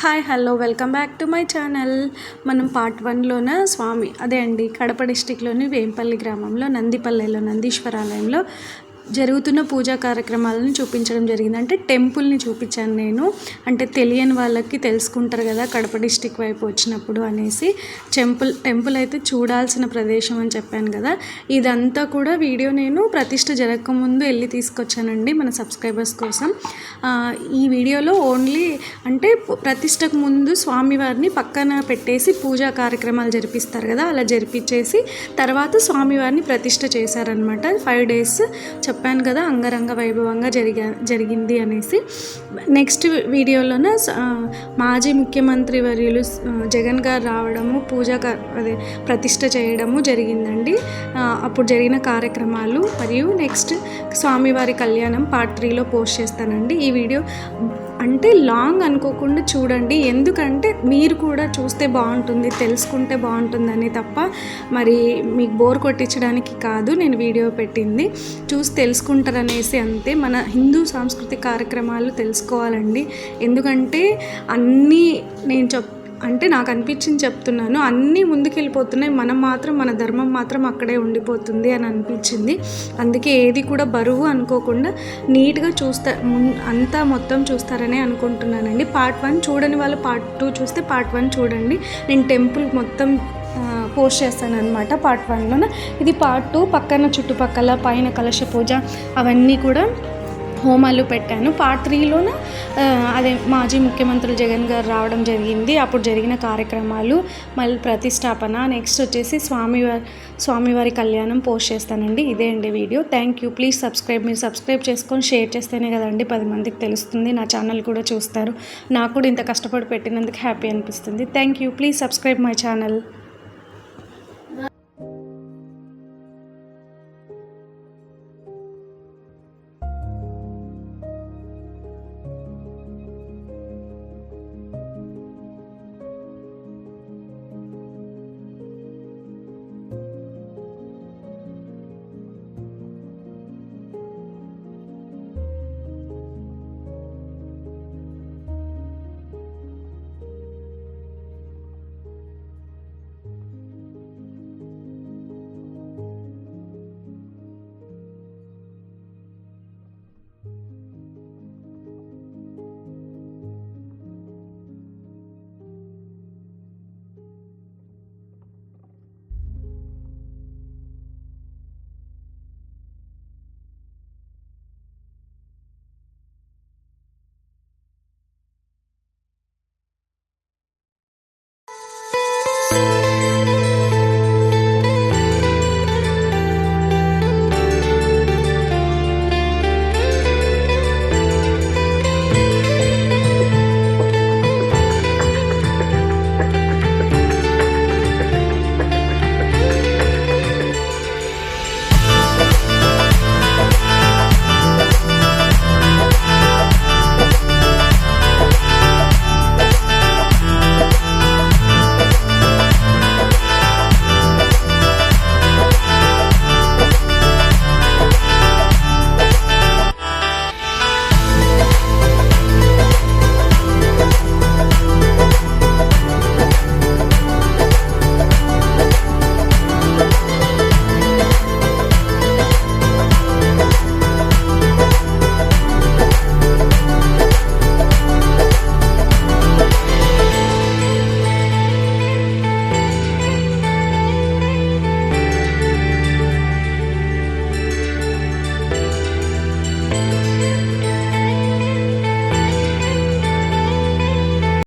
Hi hello welcome back to my channel. మనం part 1లోన స్వామి అదే అండి కడప డిస్టిక్లోని వేంపల్లి గ్రామంలో నందిపల్లెలో నందీశ్వరాలయంలో జరుగుతున్న పూజా కార్యక్రమాలను చూపించడం జరిగింది. అంటే టెంపుల్ని చూపించాను నేను. అంటే తెలియని వాళ్ళకి తెలుసుకుంటారు కదా కడప డిస్టిక్ వైపు వచ్చినప్పుడు అనేసి. టెంపుల్ అయితే చూడాల్సిన ప్రదేశం అని చెప్పాను కదా. ఇదంతా కూడా వీడియో నేను ప్రతిష్ఠ జరగకముందు వెళ్ళి తీసుకొచ్చానండి మన సబ్స్క్రైబర్స్ కోసం. ఈ వీడియోలో ఓన్లీ అంటే ప్రతిష్టకు ముందు స్వామివారిని పక్కన పెట్టేసి పూజా కార్యక్రమాలు జరిపిస్తారు కదా, అలా జరిపించేసి తర్వాత స్వామివారిని ప్రతిష్ఠ చేశారనమాట. 5 days చెప్పాను కదా అంగరంగ వైభవంగా జరిగింది అనేసి. నెక్స్ట్ వీడియోలోన మాజీ ముఖ్యమంత్రి వర్యులు జగన్ గారు రావడము అదే ప్రతిష్ఠ చేయడము జరిగిందండి. అప్పుడు జరిగిన కార్యక్రమాలు మరియు నెక్స్ట్ స్వామివారి కళ్యాణం పార్ట్ 3లో పోస్ట్ చేస్తానండి. ఈ వీడియో అంటే లాంగ్ అనుకోకుండా చూడండి, ఎందుకంటే మీరు కూడా చూస్తే బాగుంటుంది, తెలుసుకుంటే బాగుంటుందని తప్ప మరి మీకు బోర్ కొట్టించడానికి కాదు నేను వీడియో పెట్టింది. చూసి తెలుసుకుంటారనేసి అంతే. మన హిందూ సాంస్కృతిక కార్యక్రమాలు తెలుసుకోవాలండి, ఎందుకంటే అన్నీ నేను అంటే నాకు అనిపించింది చెప్తున్నాను. అన్నీ ముందుకెళ్ళిపోతున్నాయి, మన ధర్మం మాత్రం అక్కడే ఉండిపోతుంది అని అనిపించింది. అందుకే ఏది కూడా బరువు అనుకోకుండా నీట్గా అంతా మొత్తం చూస్తారనే అనుకుంటున్నానండి. పార్ట్ 1 చూడని వాళ్ళు పార్ట్ 2 చూస్తే పార్ట్ 1 చూడండి. నేను టెంపుల్ మొత్తం పోస్ట్ చేస్తాను అనమాట పార్ట్ 1లోన. ఇది పార్ట్ 2 పక్కన చుట్టుపక్కల పైన కలశ పూజ అవన్నీ కూడా హోమాలు పెట్టాను. పార్ట్ 3లోన అదే మాజీ ముఖ్యమంత్రి జగన్ గారు రావడం జరిగింది, అప్పుడు జరిగిన కార్యక్రమాలు, మళ్ళీ ప్రతిష్టాపన, నెక్స్ట్ వచ్చేసి స్వామివారి కళ్యాణం పోస్ట్ చేస్తానండి. ఇదే అండి video. Thank you. Please subscribe. మీరు సబ్స్క్రైబ్ చేసుకొని షేర్ చేస్తేనే కదండి 10 మందికి తెలుస్తుంది, నా ఛానల్ కూడా చూస్తారు. నాకు కూడా ఇంత కష్టపడి పెట్టినందుకు హ్యాపీ అనిపిస్తుంది. Thank you. Please subscribe my channel.